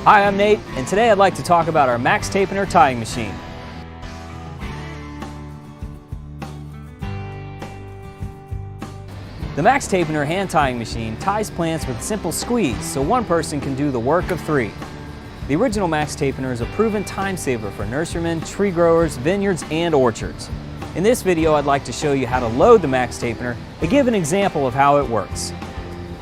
Hi, I'm Nate, and today I'd like to talk about our Max Tapener tying machine. The Max Tapener hand tying machine ties plants with simple squeeze so one person can do the work of three. The original Max Tapener is a proven time saver for nurserymen, tree growers, vineyards, and orchards. In this video, I'd like to show you how to load the Max Tapener and give an example of how it works.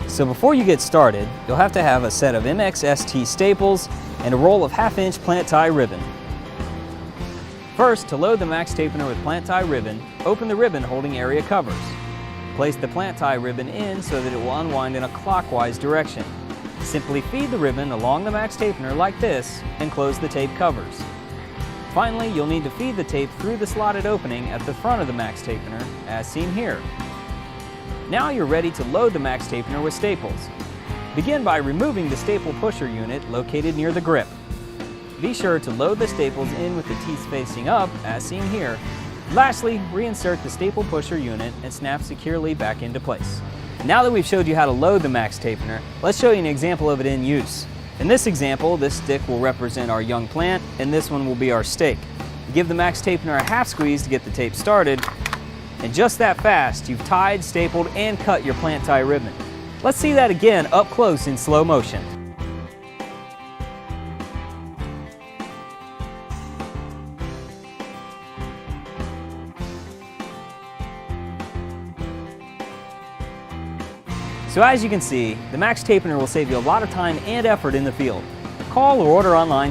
So before you get started, you'll have to have a set of MXST staples and a roll of 1/2-inch plant tie ribbon. First, to load the Max Tapener with plant tie ribbon, open the ribbon holding area covers. Place the plant tie ribbon in so that it will unwind in a clockwise direction. Simply feed the ribbon along the Max Tapener like this and close the tape covers. Finally, you'll need to feed the tape through the slotted opening at the front of the Max Tapener, as seen here. Now you're ready to load the Max Tapener with staples. Begin by removing the staple pusher unit located near the grip. Be sure to load the staples in with the teeth facing up, as seen here. Lastly, reinsert the staple pusher unit and snap securely back into place. Now that we've showed you how to load the Max Tapener, let's show you an example of it in use. In this example, this stick will represent our young plant, and this one will be our stake. Give the Max Tapener a half squeeze to get the tape started, and just that fast, you've tied, stapled, and cut your plant tie ribbon. Let's see that again up close in slow motion. So as you can see, the Max Tapener will save you a lot of time and effort in the field. Call or order online